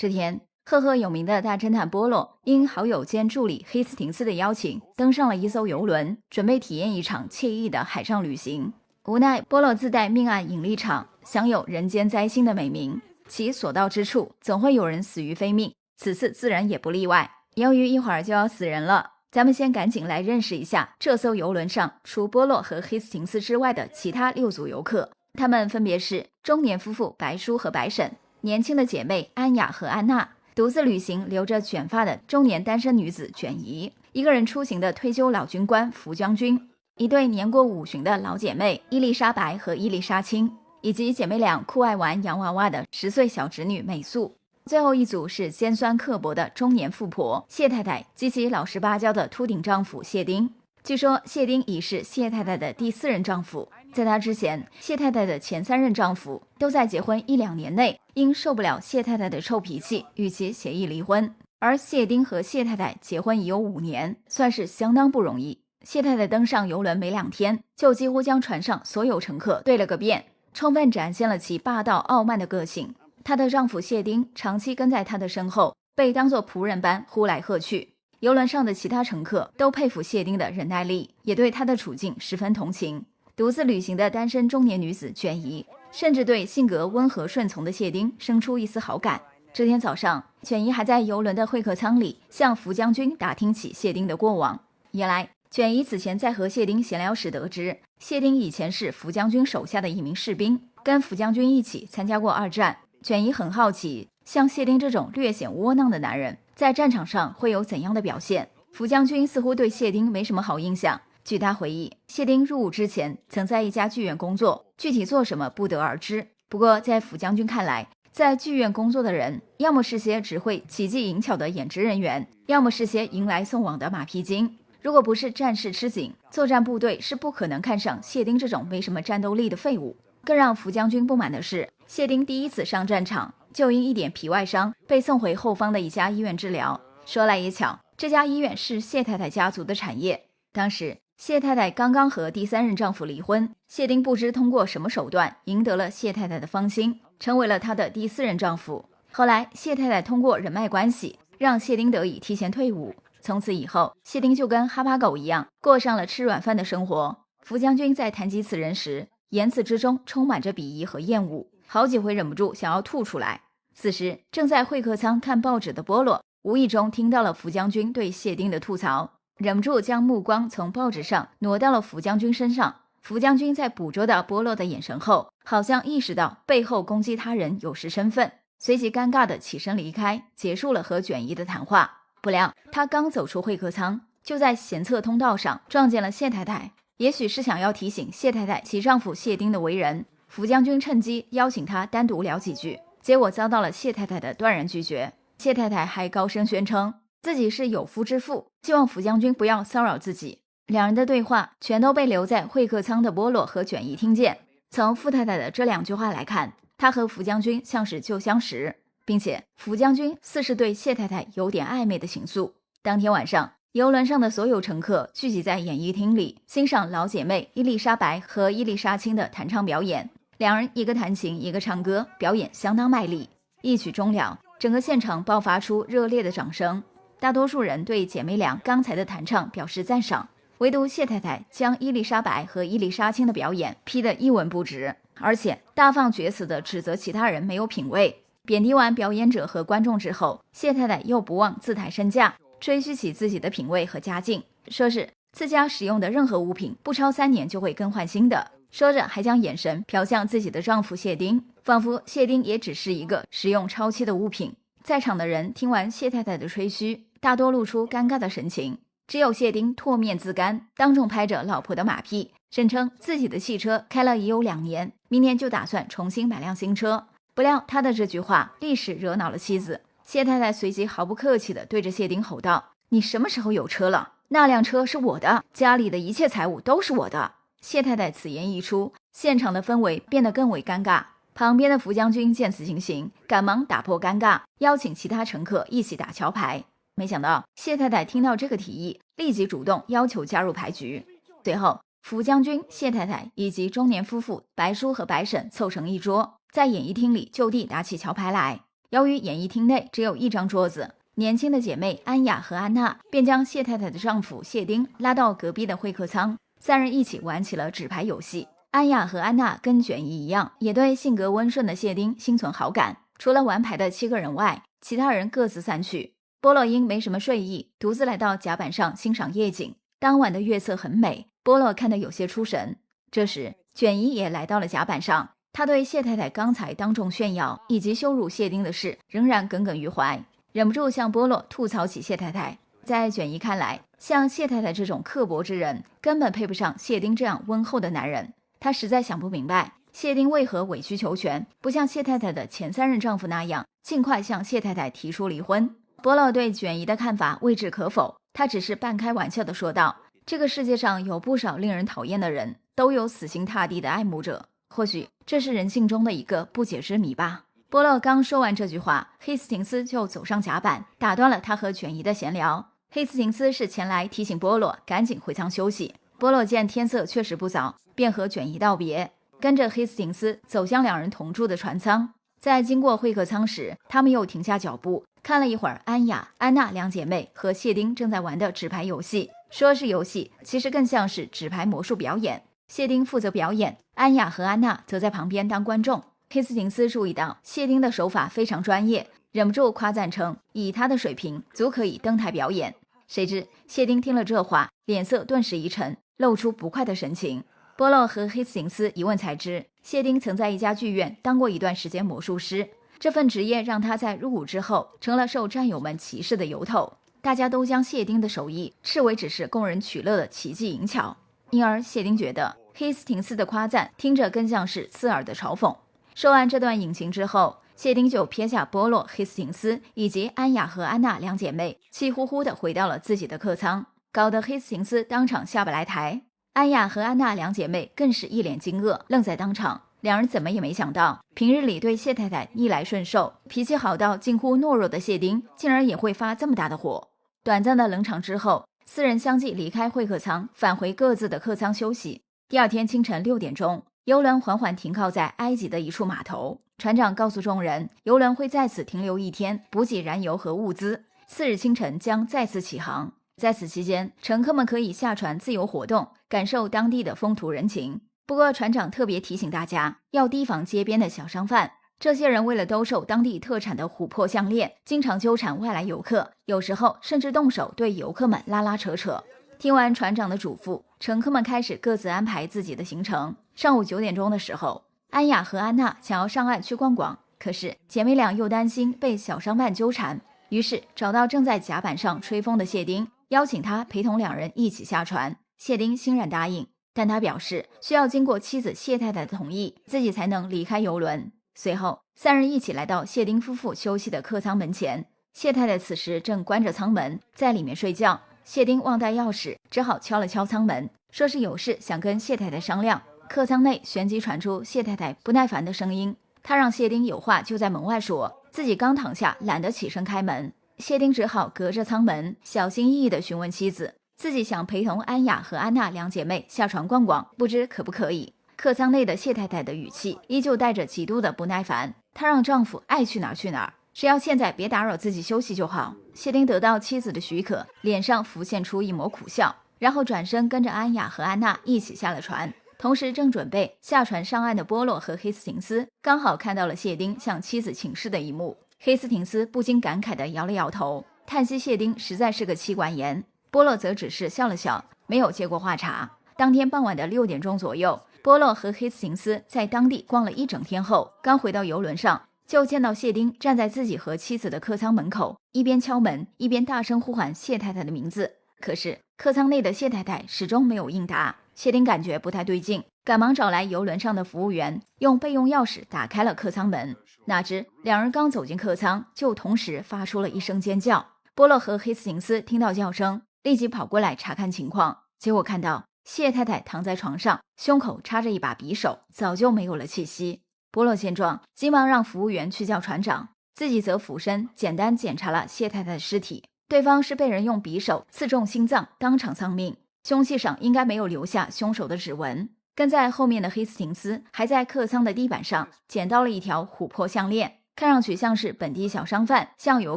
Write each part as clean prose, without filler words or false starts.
这天，赫赫有名的大侦探波洛因好友兼助理黑斯廷斯的邀请，登上了一艘游轮，准备体验一场惬意的海上旅行。无奈波洛自带命案引力场，享有人间灾星的美名，其所到之处总会有人死于非命，此次自然也不例外。由于一会儿就要死人了，咱们先赶紧来认识一下这艘游轮上除波洛和黑斯廷斯之外的其他6组游客。他们分别是中年夫妇白叔和白婶，年轻的姐妹安雅和安娜，独自旅行留着卷发的中年单身女子卷姨，一个人出行的退休老军官福将军，一对年过50的老姐妹伊丽莎白和伊丽莎青，以及姐妹俩酷爱玩洋娃娃的10岁小侄女美素。最后一组是尖酸刻薄的中年富婆谢太太及其老实巴交的秃顶丈夫谢丁。据说谢丁已是谢太太的第4任丈夫，在他之前，谢太太的前3任丈夫都在结婚1-2年内因受不了谢太太的臭脾气与其协议离婚，而谢丁和谢太太结婚已有5年，算是相当不容易。谢太太登上游轮没2天，就几乎将船上所有乘客对了个遍，充分展现了其霸道傲慢的个性。她的丈夫谢丁长期跟在她的身后，被当作仆人般呼来喝去。游轮上的其他乘客都佩服谢丁的忍耐力，也对她的处境十分同情。独自旅行的单身中年女子卷姨，甚至对性格温和顺从的谢丁生出一丝好感。这天早上，卷姨还在游轮的会客舱里向福将军打听起谢丁的过往。原来卷姨此前在和谢丁闲聊时得知，谢丁以前是福将军手下的一名士兵，跟福将军一起参加过2战。卷姨很好奇，像谢丁这种略显窝囊的男人在战场上会有怎样的表现。福将军似乎对谢丁没什么好印象，据他回忆，谢丁入伍之前曾在一家剧院工作，具体做什么不得而知。不过在福将军看来，在剧院工作的人要么是些只会奇技淫巧的演职人员，要么是些迎来送往的马屁精。如果不是战事吃紧，作战部队是不可能看上谢丁这种没什么战斗力的废物。更让福将军不满的是，谢丁第一次上战场就因一点皮外伤被送回后方的一家医院治疗。说来也巧，这家医院是谢太太家族的产业。当时谢太太刚刚和第3任丈夫离婚，谢丁不知通过什么手段赢得了谢太太的芳心，成为了她的第4任丈夫。后来谢太太通过人脉关系让谢丁得以提前退伍，从此以后谢丁就跟哈巴狗一样过上了吃软饭的生活。福将军在谈及此人时，言辞之中充满着鄙夷和厌恶，好几回忍不住想要吐出来。此时正在会客舱看报纸的波洛无意中听到了福将军对谢丁的吐槽，忍不住将目光从报纸上挪到了福将军身上。福将军在捕捉到波洛的眼神后，好像意识到背后攻击他人有失身份，随即尴尬地起身离开，结束了和卷姨的谈话。不料他刚走出会客舱，就在闲侧通道上撞见了谢太太。也许是想要提醒谢太太其丈夫谢丁的为人，福将军趁机邀请他单独聊几句，结果遭到了谢太太的断然拒绝。谢太太还高声宣称自己是有夫之妇，希望福将军不要骚扰自己。两人的对话全都被留在会客舱的波洛和卷姨听见。从傅太太的这2句话来看，她和福将军像是旧相识，并且福将军似是对谢太太有点暧昧的情愫。当天晚上，游轮上的所有乘客聚集在演艺厅里，欣赏老姐妹伊丽莎白和伊丽莎青的弹唱表演。两人一个弹琴一个唱歌，表演相当卖力。一曲终了，整个现场爆发出热烈的掌声。大多数人对姐妹俩刚才的弹唱表示赞赏，唯独谢太太将伊丽莎白和伊丽莎青的表演批得一文不值，而且大放厥词地指责其他人没有品味。贬低完表演者和观众之后，谢太太又不忘自抬身价，吹嘘起自己的品味和家境，说是自家使用的任何物品不超3年就会更换新的。说着还将眼神瞟向自己的丈夫谢丁，仿佛谢丁也只是一个使用超期的物品。在场的人听完谢太太的吹嘘，大多露出尴尬的神情，只有谢丁唾面自干，当众拍着老婆的马屁，声称自己的汽车开了已有2年，明年就打算重新买辆新车。不料他的这句话立时惹恼了妻子，谢太太随即毫不客气地对着谢丁吼道：“你什么时候有车了？那辆车是我的，家里的一切财物都是我的。”谢太太此言一出，现场的氛围变得更为尴尬。旁边的福将军见此情形，赶忙打破尴尬，邀请其他乘客一起打桥牌。没想到谢太太听到这个提议，立即主动要求加入牌局。随后福将军、谢太太以及中年夫妇白叔和白婶凑成一桌，在演艺厅里就地打起桥牌来。由于演艺厅内只有一张桌子，年轻的姐妹安雅和安娜便将谢太太的丈夫谢丁拉到隔壁的会客舱，三人一起玩起了纸牌游戏。安雅和安娜跟卷姨一样，也对性格温顺的谢丁心存好感。除了玩牌的7个人外，其他人各自散去。波洛因没什么睡意，独自来到甲板上欣赏夜景。当晚的月色很美，波洛看得有些出神。这时，卷姨也来到了甲板上。他对谢太太刚才当众炫耀以及羞辱谢丁的事仍然耿耿于怀，忍不住向波洛吐槽起谢太太。在卷姨看来，像谢太太这种刻薄之人根本配不上谢丁这样温厚的男人。他实在想不明白，谢丁为何委曲求全，不像谢太太的前3任丈夫那样尽快向谢太太提出离婚。波洛对卷姨的看法未置可否，他只是半开玩笑地说道，这个世界上有不少令人讨厌的人，都有死心塌地的爱慕者，或许这是人性中的一个不解之谜吧。波洛刚说完这句话，黑斯廷斯就走上甲板，打断了他和卷姨的闲聊。黑斯廷斯是前来提醒波洛赶紧回舱休息。波洛见天色确实不早，便和卷姨道别，跟着黑斯廷斯走向2人同住的船舱。在经过会客舱时，他们又停下脚步，看了一会儿安雅、安娜2姐妹和谢丁正在玩的纸牌游戏。说是游戏，其实更像是纸牌魔术表演。谢丁负责表演，安雅和安娜则在旁边当观众。黑斯廷斯注意到谢丁的手法非常专业，忍不住夸赞称，以他的水平足可以登台表演。谁知谢丁听了这话，脸色顿时一沉，露出不快的神情。波洛和黑斯廷斯一问才知，谢丁曾在一家剧院当过一段时间魔术师，这份职业让他在入伍之后成了受战友们歧视的由头。大家都将谢丁的手艺视为只是供人取乐的奇技淫巧，因而谢丁觉得黑斯廷斯的夸赞听着更像是刺耳的嘲讽。说完这段隐情之后，谢丁就撇下波洛、黑斯廷斯以及安雅和安娜2姐妹，气呼呼地回到了自己的客舱，搞得黑斯廷斯当场下不来台。安雅和安娜2姐妹更是一脸惊愕，愣在当场。2人怎么也没想到，平日里对谢太太逆来顺受、脾气好到近乎懦弱的谢丁，竟然也会发这么大的火。短暂的冷场之后，4人相继离开会客舱，返回各自的客舱休息。第二天清晨6点钟，游轮缓缓停靠在埃及的一处码头。船长告诉众人，游轮会在此停留1天，补给燃油和物资。次日清晨将再次起航。在此期间，乘客们可以下船自由活动，感受当地的风土人情。不过船长特别提醒大家，要提防街边的小商贩。这些人为了兜售当地特产的琥珀项链，经常纠缠外来游客，有时候甚至动手对游客们拉拉扯扯。听完船长的嘱咐，乘客们开始各自安排自己的行程。上午9点钟的时候，安雅和安娜想要上岸去逛逛，可是姐妹俩又担心被小商贩纠缠，于是找到正在甲板上吹风的谢丁，邀请他陪同2人一起下船。谢丁欣然答应，但他表示需要经过妻子谢太太的同意，自己才能离开游轮。随后3人一起来到谢丁夫妇休息的客舱门前。谢太太此时正关着舱门，在里面睡觉。谢丁忘带钥匙，只好敲了敲舱门，说是有事想跟谢太太商量。客舱内旋即传出谢太太不耐烦的声音，她让谢丁有话就在门外说，自己刚躺下，懒得起身开门。谢丁只好隔着舱门小心翼翼地询问妻子，自己想陪同安雅和安娜2姐妹下船逛逛，不知可不可以。客舱内的谢太太的语气依旧带着极度的不耐烦，她让丈夫爱去哪儿去哪儿，只要现在别打扰自己休息就好。谢丁得到妻子的许可，脸上浮现出一抹苦笑，然后转身跟着安雅和安娜一起下了船。同时正准备下船上岸的波洛和黑斯廷斯刚好看到了谢丁向妻子请示的一幕。黑斯廷斯不禁感慨地摇了摇头，叹息谢丁实在是个妻管严。波洛则只是笑了笑，没有接过话茬。当天傍晚的6点钟左右，波洛和黑斯廷斯在当地逛了一整天后，刚回到游轮上，就见到谢丁站在自己和妻子的客舱门口，一边敲门一边大声呼唤谢太太的名字。可是客舱内的谢太太始终没有应答。谢丁感觉不太对劲，赶忙找来游轮上的服务员，用备用钥匙打开了客舱门。哪知2人刚走进客舱，就同时发出了一声尖叫。波洛和黑斯廷斯听到叫声，立即跑过来查看情况，结果看到谢太太躺在床上，胸口插着一把匕首，早就没有了气息。波洛见状，急忙让服务员去叫船长，自己则俯身简单检查了谢太太的尸体。对方是被人用匕首刺中心脏，当场丧命，凶器上应该没有留下凶手的指纹。跟在后面的黑斯廷斯还在客舱的地板上捡到了一条琥珀项链，看上去像是本地小商贩向游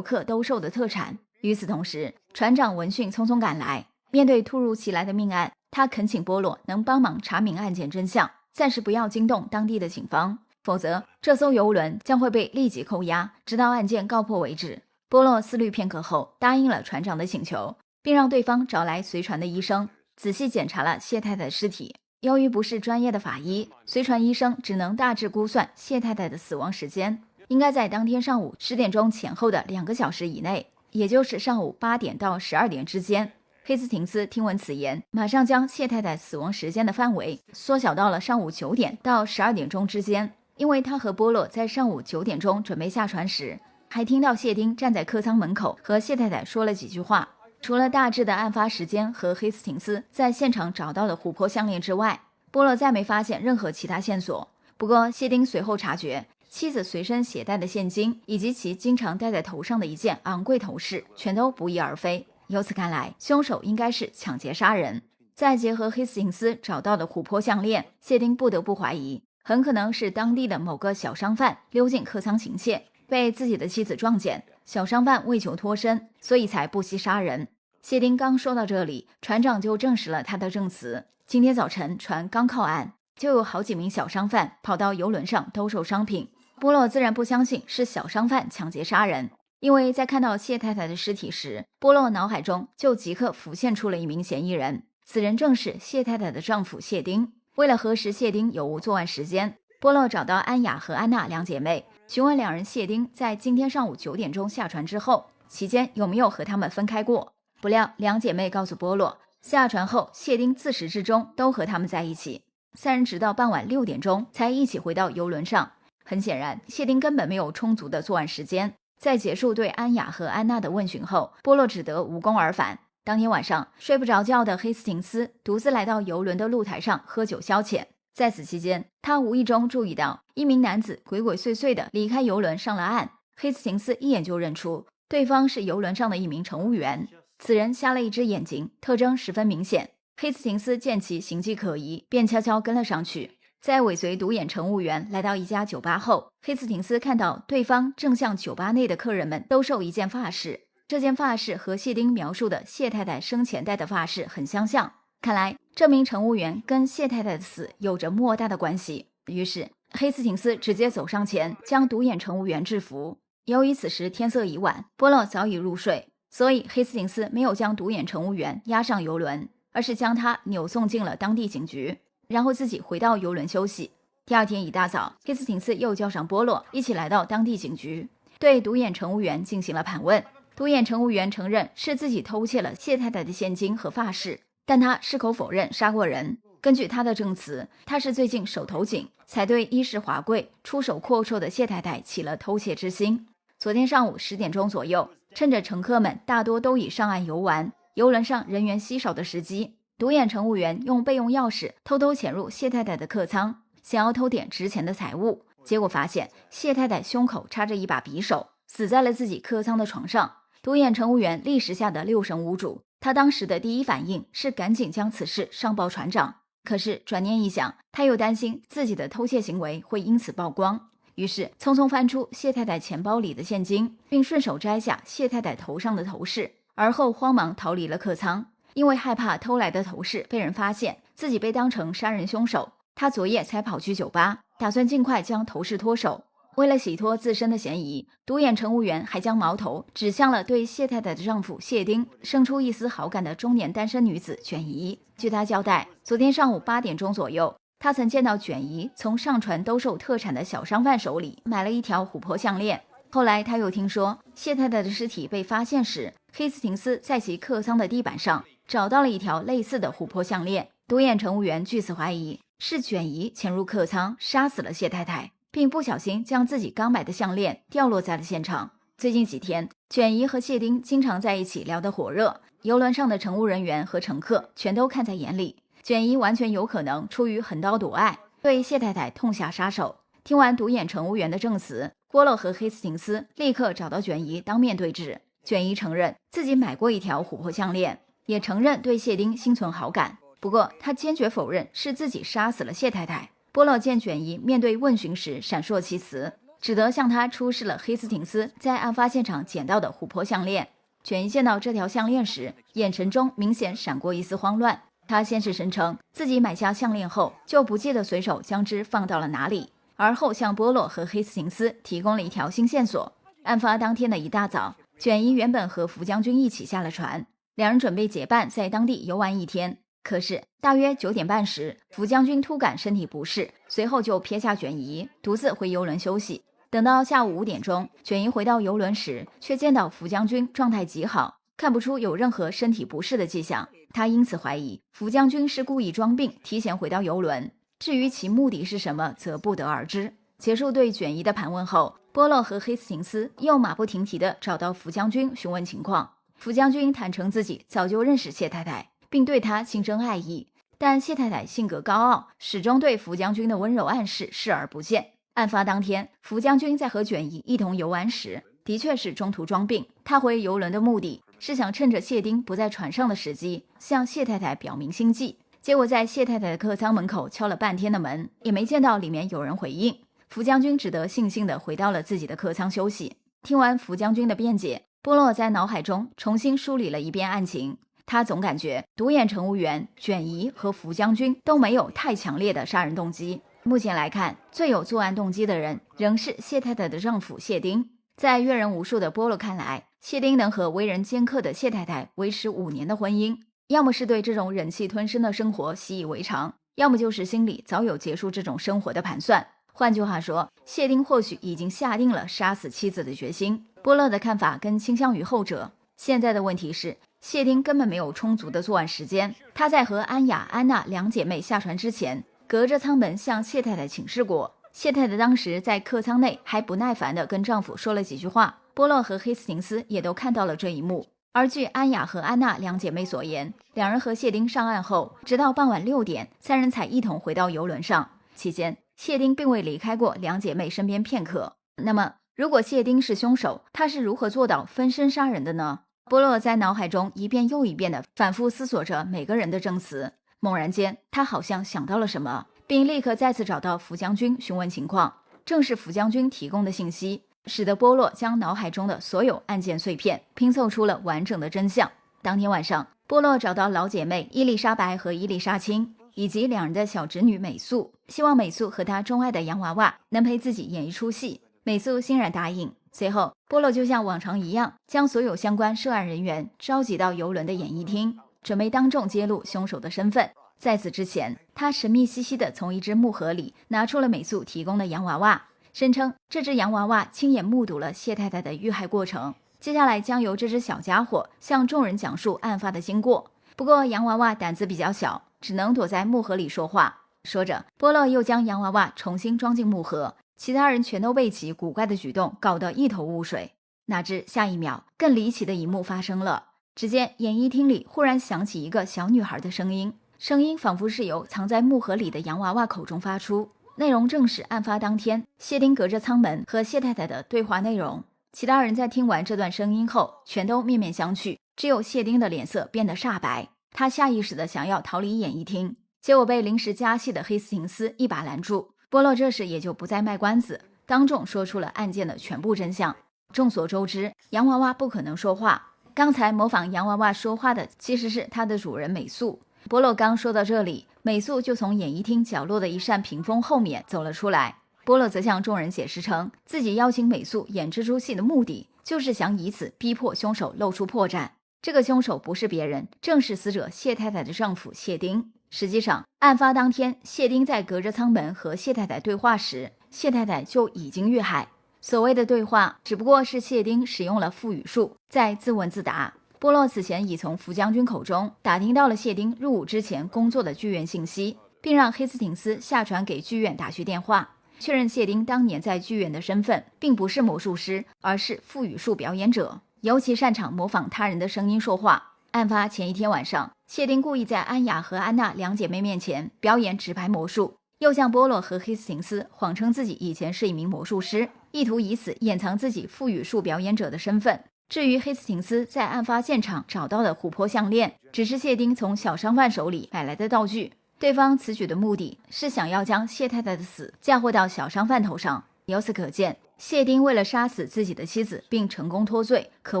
客兜售的特产。与此同时，船长闻讯匆匆赶来，面对突如其来的命案，他恳请波洛能帮忙查明案件真相，暂时不要惊动当地的警方，否则这艘游轮将会被立即扣押，直到案件告破为止。波洛思虑片刻后，答应了船长的请求，并让对方找来随船的医生，仔细检查了谢太太的尸体。由于不是专业的法医，随船医生只能大致估算谢太太的死亡时间，应该在当天上午10点钟前后的2个小时以内，也就是上午8点到12点之间。黑斯廷斯听闻此言，马上将谢太太死亡时间的范围缩小到了上午9点到12点钟之间，因为他和波洛在上午9点钟准备下船时，还听到谢丁站在客舱门口和谢太太说了几句话。除了大致的案发时间和黑斯廷斯在现场找到的琥珀项链之外，波洛再没发现任何其他线索。不过谢丁随后察觉，妻子随身携带的现金以及其经常戴在头上的一件昂贵头饰全都不翼而飞，由此看来，凶手应该是抢劫杀人。再结合黑斯廷斯找到的琥珀项链，谢丁不得不怀疑，很可能是当地的某个小商贩溜进客舱行窃，被自己的妻子撞见，小商贩为求脱身，所以才不惜杀人。谢丁刚说到这里，船长就证实了他的证词。今天早晨船刚靠岸，就有好几名小商贩跑到游轮上兜售商品。波洛自然不相信是小商贩抢劫杀人，因为在看到谢太太的尸体时，波洛脑海中就即刻浮现出了一名嫌疑人，此人正是谢太太的丈夫谢丁。为了核实谢丁有无作案时间，波洛找到安雅和安娜两姐妹，询问两人谢丁在今天上午9点钟下船之后，期间有没有和他们分开过。不料两姐妹告诉波洛，下船后谢丁自始至终都和他们在一起，三人直到傍晚6点钟才一起回到游轮上。很显然，谢丁根本没有充足的作案时间。在结束对安雅和安娜的问询后，波洛只得无功而返。当天晚上，睡不着觉的黑斯廷斯独自来到游轮的露台上喝酒消遣。在此期间，他无意中注意到一名男子鬼鬼祟祟地离开游轮上了岸。黑斯廷斯一眼就认出对方是游轮上的一名乘务员，此人瞎了一只眼睛，特征十分明显。黑斯廷斯见其形迹可疑，便悄悄跟了上去。在尾随独眼乘务员来到一家酒吧后，黑斯廷斯看到对方正向酒吧内的客人们兜售一件发饰，这件发饰和谢丁描述的谢太太生前戴的发饰很相像，看来这名乘务员跟谢太太的死有着莫大的关系。于是黑斯廷斯直接走上前将独眼乘务员制服。由于此时天色已晚，波洛早已入睡，所以黑斯廷斯没有将独眼乘务员押上游轮，而是将他扭送进了当地警局，然后自己回到游轮休息。第二天一大早，黑斯廷斯又叫上波洛一起来到当地警局，对独眼乘务员进行了盘问。独眼乘务员承认是自己偷窃了谢太太的现金和发饰，但他矢口否认杀过人。根据他的证词，他是最近手头紧，才对衣饰华贵、出手阔绰的谢太太起了偷窃之心。昨天上午10点钟左右，趁着乘客们大多都已上岸游玩，游轮上人员稀少的时机，独眼乘务员用备用钥匙偷偷潜入谢太太的客舱，想要偷点值钱的财物。结果发现谢太太胸口插着一把匕首，死在了自己客舱的床上。独眼乘务员立时吓得六神无主，他当时的第一反应是赶紧将此事上报船长。可是转念一想，他又担心自己的偷窃行为会因此曝光，于是匆匆翻出谢太太钱包里的现金，并顺手摘下谢太太头上的头饰，而后慌忙逃离了客舱。因为害怕偷来的头饰被人发现，自己被当成杀人凶手，他昨夜才跑去酒吧，打算尽快将头饰脱手。为了洗脱自身的嫌疑，独眼乘务员还将矛头指向了对谢太太的丈夫谢丁生出一丝好感的中年单身女子卷姨。据他交代，昨天上午8点钟左右，他曾见到卷姨从上船兜售特产的小商贩手里买了一条琥珀项链。后来他又听说谢太太的尸体被发现时，黑斯廷斯在其客舱的地板上找到了一条类似的琥珀项链。独眼乘务员据此怀疑是卷姨潜入客舱杀死了谢太太，并不小心将自己刚买的项链掉落在了现场。最近几天，卷姨和谢丁经常在一起聊得火热，游轮上的乘务人员和乘客全都看在眼里。卷姨完全有可能出于横刀夺爱，对谢太太痛下杀手。听完独眼乘务员的证词，波洛和黑斯廷斯立刻找到卷姨当面对质。卷姨承认自己买过一条琥珀项链，也承认对谢丁心存好感，不过他坚决否认是自己杀死了谢太太。波洛见卷姨面对问询时闪烁其词，只得向他出示了黑斯廷斯在案发现场捡到的琥珀项链。卷一见到这条项链时，眼神中明显闪过一丝慌乱。他先是声称自己买下项链后就不记得随手将之放到了哪里，而后向波洛和黑斯廷斯提供了一条新线索。案发当天的一大早，卷一原本和福将军一起下了船，两人准备结伴在当地游玩一天。可是大约9点半时，福将军突感身体不适，随后就撇下卷一独自回游轮休息。等到下午5点钟，卷一回到游轮时，却见到福将军状态极好，看不出有任何身体不适的迹象。他因此怀疑福将军是故意装病，提前回到游轮。至于其目的是什么，则不得而知。结束对卷一的盘问后，波洛和黑斯廷斯又马不停蹄地找到福将军询问情况。福将军坦诚自己早就认识谢太太，并对他心生爱意，但谢太太性格高傲，始终对福将军的温柔暗示视而不见。案发当天，福将军在和卷一一同游玩时，的确是中途装病。他回游轮的目的是想趁着谢丁不在船上的时机，向谢太太表明心迹。结果在谢太太的客舱门口敲了半天的门，也没见到里面有人回应。福将军只得悻悻地回到了自己的客舱休息。听完福将军的辩解，波洛在脑海中重新梳理了一遍案情。他总感觉独眼乘务员、卷一和福将军都没有太强烈的杀人动机。目前来看，最有作案动机的人仍是谢太太的丈夫谢丁。在阅人无数的波洛看来，谢丁能和为人尖刻的谢太太维持5年的婚姻，要么是对这种忍气吞声的生活习以为常，要么就是心里早有结束这种生活的盘算。换句话说，谢丁或许已经下定了杀死妻子的决心。波洛的看法更倾向于后者。现在的问题是，谢丁根本没有充足的作案时间。他在和安雅、安娜两姐妹下船之前，隔着舱门向谢太太请示过。谢太太当时在客舱内还不耐烦地跟丈夫说了几句话，波洛和黑斯廷斯也都看到了这一幕。而据安雅和安娜两姐妹所言，两人和谢丁上岸后，直到傍晚6点，三人才一同回到游轮上。期间，谢丁并未离开过两姐妹身边片刻。那么，如果谢丁是凶手，他是如何做到分身杀人的呢？波洛在脑海中一遍又一遍地反复思索着每个人的证词。猛然间，他好像想到了什么，并立刻再次找到福将军询问情况。正是福将军提供的信息，使得波洛将脑海中的所有案件碎片拼凑出了完整的真相。当天晚上，波洛找到老姐妹伊丽莎白和伊丽莎青，以及两人的小侄女美素，希望美素和她钟爱的洋娃娃能陪自己演一出戏。美素欣然答应。随后，波洛就像往常一样，将所有相关涉案人员召集到游轮的演艺厅，准备当众揭露凶手的身份。在此之前，他神秘兮兮地从一只木盒里拿出了美素提供的洋娃娃，声称这只洋娃娃亲眼目睹了谢太太的遇害过程，接下来将由这只小家伙向众人讲述案发的经过。不过洋娃娃胆子比较小，只能躲在木盒里说话。说着，波洛又将洋娃娃重新装进木盒，其他人全都被其古怪的举动搞得一头雾水。哪知下一秒，更离奇的一幕发生了。只见演艺厅里忽然响起一个小女孩的声音，声音仿佛是由藏在木盒里的洋娃娃口中发出，内容正是案发当天谢丁隔着舱门和谢太太的对话内容。其他人在听完这段声音后，全都面面相觑，只有谢丁的脸色变得煞白。他下意识地想要逃离演艺厅，结果被临时加戏的黑斯廷斯一把拦住。波洛这时也就不再卖关子，当众说出了案件的全部真相。众所周知，洋娃娃不可能说话，刚才模仿洋娃娃说话的其实是它的主人美素。波洛刚说到这里，美素就从演艺厅角落的一扇屏风后面走了出来。波洛则向众人解释称，自己邀请美素演这出戏的目的，就是想以此逼迫凶手露出破绽。这个凶手不是别人，正是死者谢太太的丈夫谢丁。实际上，案发当天，谢丁在隔着舱门和谢太太对话时，谢太太就已经遇害。所谓的对话，只不过是谢丁使用了腹语术，在自问自答。波洛此前已从福将军口中打听到了谢丁入伍之前工作的剧院信息，并让黑斯廷斯下船给剧院打去电话，确认谢丁当年在剧院的身份并不是魔术师，而是腹语术表演者，尤其擅长模仿他人的声音说话。案发前一天晚上，谢丁故意在安雅和安娜两姐妹面前表演纸牌魔术，又向波洛和黑斯廷斯谎称自己以前是一名魔术师，意图以此掩藏自己腹语术表演者的身份。至于黑斯廷斯在案发现场找到的琥珀项链，只是谢丁从小商贩手里买来的道具，对方此举的目的是想要将谢太太的死嫁祸到小商贩头上。由此可见，谢丁为了杀死自己的妻子并成功脱罪，可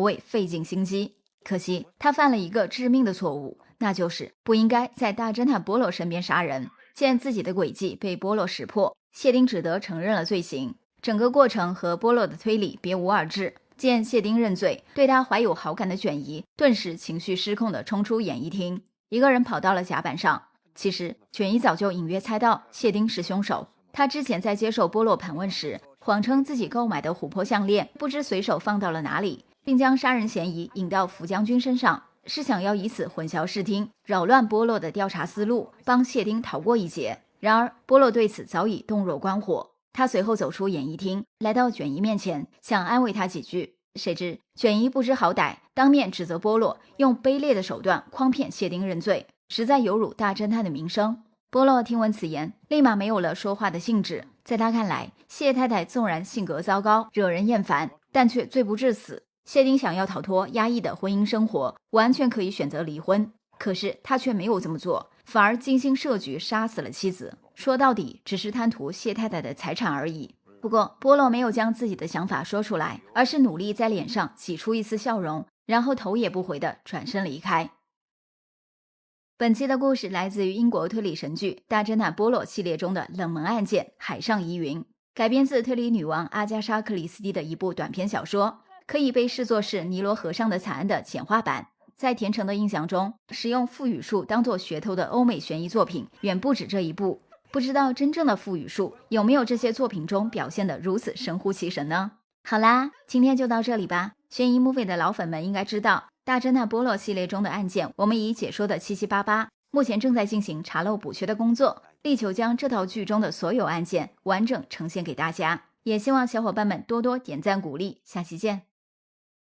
谓费尽心机。可惜他犯了一个致命的错误，那就是不应该在大侦探波洛身边杀人。见自己的诡计被波洛识破，谢丁只得承认了罪行。整个过程和波洛的推理别无二致。见谢丁认罪，对他怀有好感的卷姨顿时情绪失控地冲出演艺厅，一个人跑到了甲板上。其实卷姨早就隐约猜到谢丁是凶手，他之前在接受波洛盘问时，谎称自己购买的琥珀项链不知随手放到了哪里，并将杀人嫌疑引到福将军身上，是想要以此混淆视听，扰乱波洛的调查思路，帮谢丁逃过一劫。然而波洛对此早已洞若观火，他随后走出演艺厅，来到卷姨面前，想安慰她几句。谁知卷姨不知好歹，当面指责波洛用卑劣的手段诓骗谢丁认罪，实在有辱大侦探的名声。波洛听闻此言，立马没有了说话的兴致。在他看来，谢太太纵然性格糟糕，惹人厌烦，但却罪不至死。谢丁想要逃脱压抑的婚姻生活，完全可以选择离婚，可是他却没有这么做，反而精心设局杀死了妻子。说到底，只是贪图谢太太的财产而已。不过波洛没有将自己的想法说出来，而是努力在脸上挤出一丝笑容，然后头也不回地转身离开。本期的故事来自于英国推理神剧《大侦探波洛》系列中的冷门案件海上疑云，改编自推理女王阿加莎·克里斯蒂的一部短篇小说，可以被视作是尼罗河上的惨案的简化版。在田成的印象中，使用腹语术当作噱头的欧美悬疑作品远不止这一部，不知道真正的腹语术有没有这些作品中表现得如此神乎其神呢？好啦，今天就到这里吧。悬疑 movie 的老粉们应该知道，大侦探波洛系列中的案件我们已解说的七七八八，目前正在进行查漏补缺的工作，力求将这套剧中的所有案件完整呈现给大家，也希望小伙伴们多多点赞鼓励，下期见。